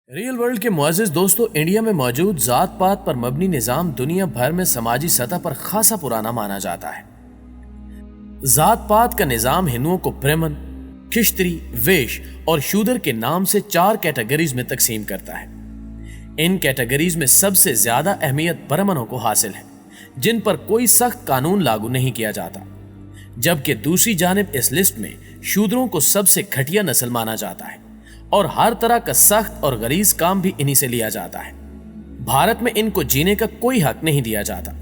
Real world के मुअज़्ज़िज़ दोस्तों, India में मौजूद जात पात पर मबनी निज़ाम दुनिया भर में समाजी सतह पर खासा पुराना माना जाता है। जात पात का निज़ाम हिंदुओं को ब्राह्मण, क्षत्रिय, वैश्य और शूद्र के नाम से 4 कैटेगरीज में तकसीम करता है। इन कैटेगरीज में सबसे ज्यादा अहमियत ब्राह्मणों को हासिल है, जिन पर कोई सख्त कानून लागू नहीं किया जाता, जबकि दूसरी जानिब इस लिस्ट में शूद्रों को सबसे घटिया नस्ल माना जाता है और हर तरह का सख्त और गलीज काम भी इन्हीं से लिया जाता है। भारत में इनको जीने का कोई हक नहीं दिया जाता,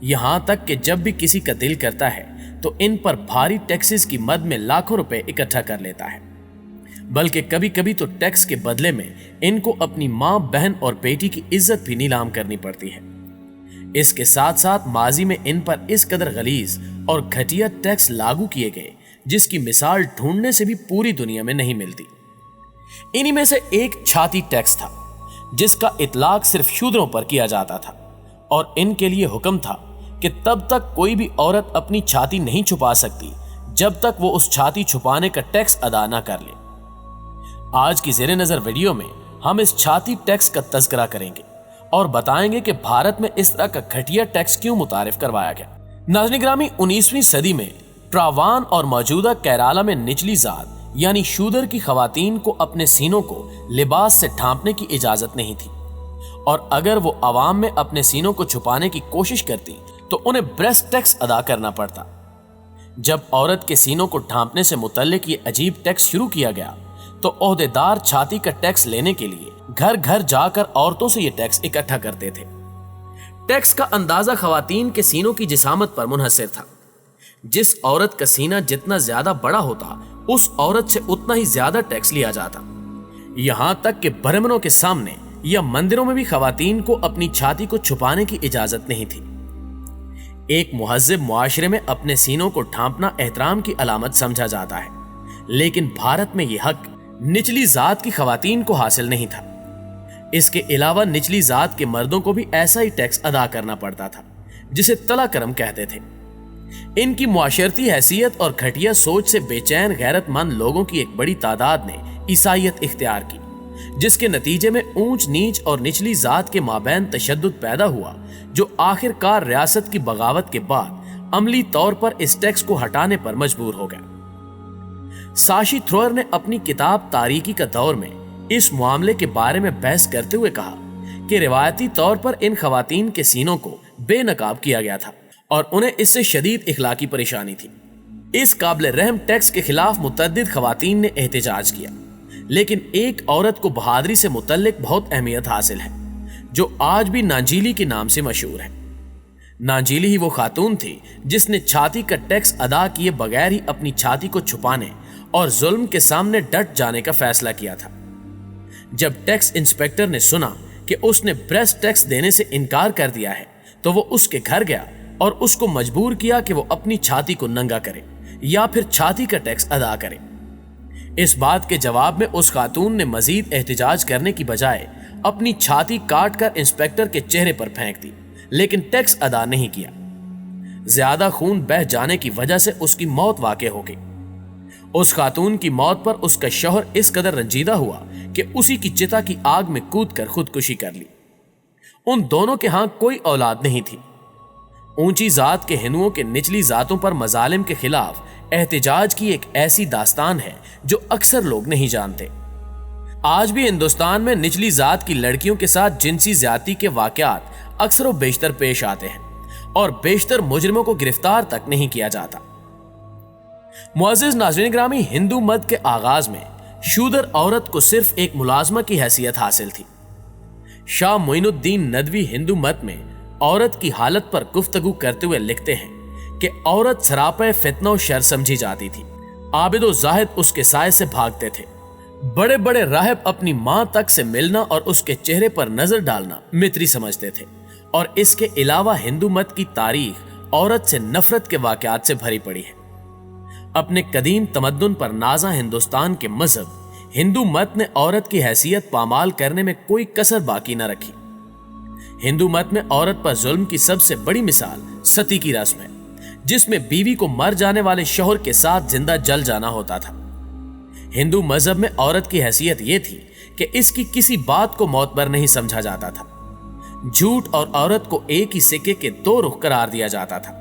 यहां तक कि जब भी किसी का दिल करता है तो इन पर भारी टैक्सेस की मद में लाखों रुपए इकट्ठा कर लेता है। बल्कि कभी कभी तो टैक्स के बदले में इनको अपनी मां, बहन और बेटी की इज्जत भी नीलाम करनी पड़ती है। इसके साथ साथ माजी में इन पर इस कदर गलीज और घटिया टैक्स लागू किए गए जिसकी मिसाल ढूंढने से भी पूरी दुनिया में नहीं मिलती। इन्हीं में से एक छाती टैक्स था, जिसका इतलाक सिर्फ शूद्रों पर किया जाता था और इनके लिए हुक्म था कि तब तक कोई भी औरत अपनी छाती नहीं छुपा सकती जब तक वो उस छाती छुपाने का टैक्स अदा न कर ले। आज की ज़ेरे नजर वीडियो में हम इस छाती टैक्स का तज़किरा करेंगे और बताएंगे कि भारत में इस तरह का घटिया टैक्स क्यों मुतारिफ करवाया गया। नाज़रीन ग्रामी, 19वीं सदी में ट्रावान और मौजूदा केरला में निचली जात यानी शूद्र की खवातीन को अपने सीनों को लिबास से ढांपने की इजाजत नहीं थी, और अगर वो आवाम में अपने सीनों को छुपाने की कोशिश करती तो उन्हें ब्रेस्ट टैक्स अदा करना पड़ता। जब औरत के सीनों को ढांपने से मुतल्लिक ये अजीब टैक्स शुरू किया गया तो ओहदेदार छाती का टैक्स लेने के लिए घर घर जाकर औरतों से ये टैक्स इकट्ठा करते थे। टैक्स का अंदाजा खवातीन के सीनों की जिसामत पर मुनहसर था। जिस औरत का सीना जितना ज्यादा बड़ा होता, उस औरत से उतना ही ज्यादा टैक्स लिया जाता। यहां तक कि ब्राह्मणों के सामने या मंदिरों में भी खवातीन को अपनी छाती को छुपाने की इजाजत नहीं थी। एक मुहज़्ज़िब मुआशरे में अपने सीनों को ढांपना एहतराम की अलामत समझा जाता है, लेकिन भारत में यह हक निचली जात की खवातीन को हासिल नहीं था। इसके अलावा निचली जात के मर्दों को भी ऐसा ही टैक्स अदा करना पड़ता था, जिसे तला करम कहते थे। इनकी मुआशरती हैसियत और घटिया सोच से बेचैन गैरतमंद लोगों की एक बड़ी तादाद ने ईसाईयत इख्तियार की, जिसके नतीजे में ऊंच नीच और निचली जात के माबैन तशद्दुद पैदा हुआ, जो आखिरकार रियासत की बगावत के बाद अमली तौर पर इस टैक्स को हटाने पर मजबूर हो गया। साशी थ्रोअर ने अपनी किताब तारीकी का दौर में इस मामले के बारे में बहस करते हुए कहा कि रिवायती तौर पर इन खवातीन के सीनों को बेनकाब किया गया था और उन्हें इससे शदीद इखलाकी परेशानी थी। इस काबिल रहम टैक्स के खिलाफ मुतअद्दिद खवातीन ने एहतजाज किया, लेकिन एक औरत को बहादुरी से मुतल्लिक बहुत अहमियत हासिल है, जो आज भी नांजीली के नाम से मशहूर है। नांजीली ही वो खातून थी जिसने छाती का टैक्स अदा किए बगैर ही अपनी छाती को छुपाने और जुल्म के सामने डट जाने का फैसला किया था। जब टैक्स इंस्पेक्टर ने सुना कि उसने ब्रेस्ट टैक्स देने से इनकार कर दिया है, तो वो उसके घर गया और उसको मजबूर किया कि वो अपनी छाती को नंगा करे या फिर छाती का टैक्स अदा करे। इस बात के जवाब में उस खातून ने मजीद एहतजाज करने की बजाय अपनी छाती काट कर इंस्पेक्टर के चेहरे पर फेंक दी, लेकिन टैक्स अदा नहीं किया। ज्यादा खून बह जाने की वजह से उसकी मौत वाक़ई हो गई। उस खातून की मौत पर उसका शौहर इस कदर रंजीदा हुआ कि उसी की चिता की आग में कूद कर खुदकुशी कर ली। उन दोनों के हां कोई औलाद नहीं थी। ऊंची जात के हिंदुओं के निचली जातों पर मजालिम के खिलाफ एहतजाज की एक ऐसी दास्तान है जो अक्सर लोग नहीं जानते। आज भी हिंदुस्तान में निचली जात की लड़कियों के साथ जिनसी ज्यादती के वाकयात अक्सर व बेशतर पेश आते हैं और बेशतर मुजरिमों को गिरफ्तार तक नहीं किया जाता। मुअज़्ज़िज़ नाज़रीन ग्रामी, हिंदू मत के आगाज में शूद्र औरत को सिर्फ एक मुलाजमा की हैसियत हासिल थी। शाह मोइनुद्दीन नदवी हिंदू मत में औरत की हालत पर गुफ्तगू करते हुए लिखते हैं कि औरत सरापे फितना और शर समझी जाती थी। आबिद और जाहिद उसके साए से भागते थे। बड़े बड़े राहिब अपनी मां तक से मिलना और उसके चेहरे पर नजर डालना मित्री समझते थे, और इसके अलावा हिंदू मत की तारीख औरत से नफरत के वाकयात से भरी पड़ी है। अपने कदीम तमद्दुन पर नाजा हिंदुस्तान के मजहब हिंदू मत ने औरत की हैसियत पामाल करने में कोई कसर बाकी न रखी। हिंदू मत में औरत पर जुल्म की सबसे बड़ी मिसाल सती की रस्म है, जिसमें बीवी को मर जाने वाले शौहर के साथ जिंदा जल जाना होता था। हिंदू मजहब में औरत की हैसियत यह थी कि इसकी किसी बात को मोतबर नहीं समझा जाता था। झूठ और औरत को एक ही सिक्के के दो रुख करार दिया जाता था।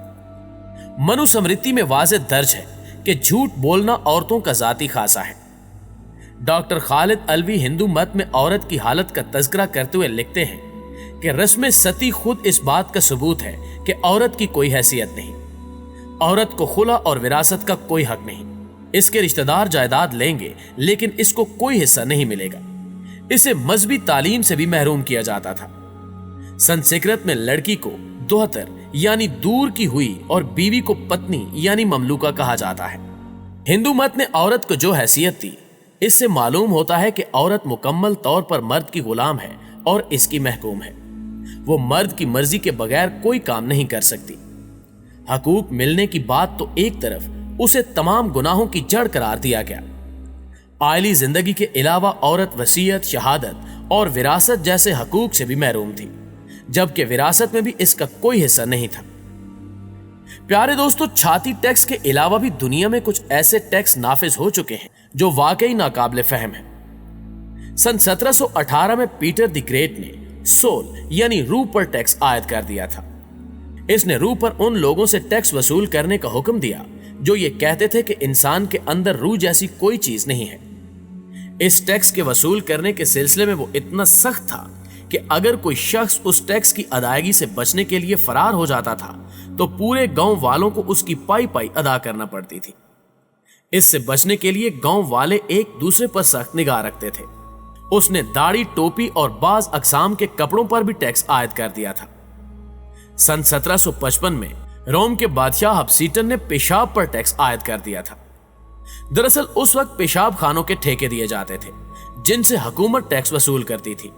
मनुस्मृति में वाज़ेह दर्ज है कि झूठ बोलना औरतों का जाती खासा है। डॉक्टर खालिद अलवी हिंदू मत में औरत की हालत का तज़किरा करते हुए लिखते हैं कि रस्म सती खुद इस बात का सबूत है कि औरत की कोई हैसियत नहीं, औरत को खुला और विरासत का कोई हक नहीं। इसके रिश्तेदार जायदाद लेंगे लेकिन इसको कोई हिस्सा नहीं मिलेगा। इसे मजहबी तालीम से भी महरूम किया जाता था। संस्कृत में लड़की को दोहतर यानी दूर की हुई और बीवी को पत्नी यानी ममलूका कहा जाता है। हिंदू मत ने औरत को जो हैसियत दी, इससे मालूम होता है कि औरत मुकम्मल तौर पर मर्द की गुलाम है और इसकी महकूम है। वो मर्द की मर्जी के बगैर कोई काम नहीं कर सकती। हकूक मिलने की बात तो एक तरफ, उसे तमाम गुनाहों की जड़ करार दिया गया। आइली जिंदगी के अलावा औरत वसीयत, शहादत और विरासत जैसे हकूक से भी महरूम थी, जबकि विरासत में भी इसका कोई हिस्सा नहीं था। प्यारे दोस्तों, छाती टैक्स के अलावा भी दुनिया में कुछ ऐसे टैक्स नाफिज हो चुके हैं जो वाकई नाकाबिले फहम है। सन 1718 में पीटर द ग्रेट ने सोल यानी रूह पर टैक्स आयद कर दिया था। इसने रूह पर उन लोगों से टैक्स वसूल करने का हुक्म दिया जो ये कहते थे कि इंसान के अंदर रूह जैसी कोई चीज नहीं है। इस टैक्स के वसूल करने के सिलसिले में वो इतना सख्त था कि अगर कोई शख्स उस टैक्स की अदायगी से बचने के लिए फरार हो जाता था तो पूरे गांव वालों को उसकी पाई पाई अदा करना पड़ती थी। इससे बचने के लिए गांव वाले एक दूसरे पर सख्त निगाह रखते थे। उसने दाढ़ी, टोपी और बाज अकसाम के कपड़ों पर भी टैक्स आयद कर दिया था। सन 1755 में रोम के बादशाह हब्सीटन ने पेशाब पर टैक्स आयद कर दिया था। दरअसल उस वक्त पेशाब खानों के ठेके दिए जाते थे जिनसे हुकूमत टैक्स वसूल करती थी।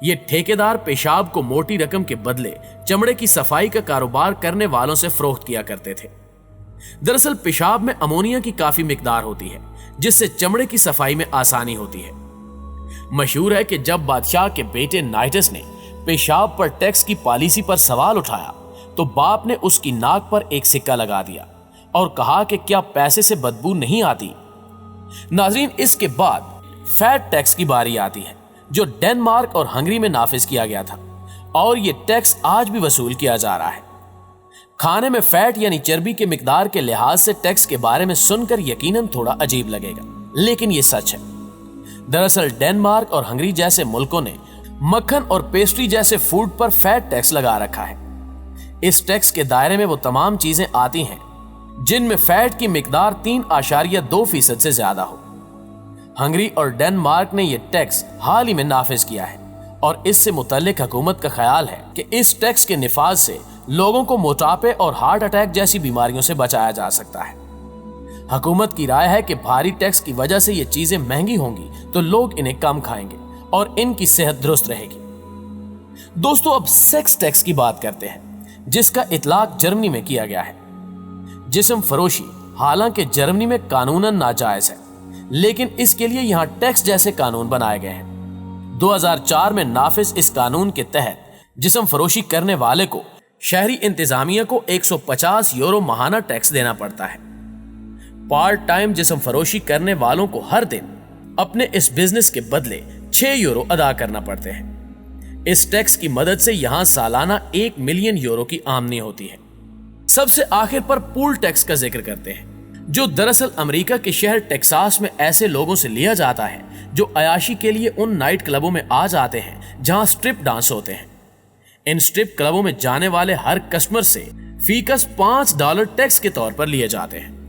ये ठेकेदार पेशाब को मोटी रकम के बदले चमड़े की सफाई का कारोबार करने वालों से फरोख्त किया करते थे। दरअसल पेशाब में अमोनिया की काफी मिकदार होती है जिससे चमड़े की सफाई में आसानी होती है। मशहूर है कि जब बादशाह के बेटे नाइटस ने पेशाब पर टैक्स की पॉलिसी पर सवाल उठाया तो बाप ने उसकी नाक पर एक सिक्का लगा दिया और कहा कि क्या पैसे से बदबू नहीं आती। नाजरीन, इसके बाद फैट टैक्स की बारी आती है जो डेनमार्क और हंगरी में नाफिज किया गया था और ये टैक्स आज भी वसूल किया जा रहा है। खाने में फैट यानी चर्बी के मिकदार के लिहाज से टैक्स के बारे में सुनकर यकीनन थोड़ा अजीब लगेगा, लेकिन ये सच है। दरअसल डेनमार्क और हंगरी जैसे मुल्कों ने मक्खन और पेस्ट्री जैसे फूड पर फैट टैक्स लगा रखा है। इस टैक्स के दायरे में वो तमाम चीजें आती हैं जिनमें फैट की मिकदार 3.2% से ज्यादा हो। हंगरी और डेनमार्क ने यह टैक्स हाल ही में नाफिज किया है और इससे मुतल्लिक हुकूमत का ख्याल है कि इस टैक्स के निफाज से लोगों को मोटापे और हार्ट अटैक जैसी बीमारियों से बचाया जा सकता है। हुकूमत की राय है कि भारी टैक्स की वजह से ये चीजें महंगी होंगी तो लोग इन्हें कम खाएंगे और इनकी सेहत दुरुस्त रहेगी। दोस्तों, अब सेक्स टैक्स की बात करते हैं जिसका इतलाक जर्मनी में किया गया है। जिस्म फरोशी हालांकि जर्मनी में कानूनन नाजायज है, लेकिन इसके लिए यहां टैक्स जैसे कानून बनाए गए हैं। 2004 में नाफिज इस कानून के तहत जिस्म फरोशी करने वाले को शहरी इंतजामिया को 150 यूरो माहाना टैक्स देना पड़ता है। पार्ट टाइम जिस्म फरोशी करने वालों को हर दिन अपने इस बिजनेस के बदले 6 यूरो अदा करना पड़ते हैं। इस टैक्स की मदद से यहां सालाना 1 मिलियन यूरो की आमदनी होती है। सबसे आखिर पर पूल टैक्स का जिक्र करते हैं, जो दरअसल अमेरिका के शहर टेक्सास में ऐसे लोगों से लिया जाता है जो अयाशी के लिए उन नाइट क्लबों में आ जाते हैं जहां स्ट्रिप डांस होते हैं। इन स्ट्रिप क्लबों में जाने वाले हर कस्टमर से फीकस $5 टैक्स के तौर पर लिए जाते हैं।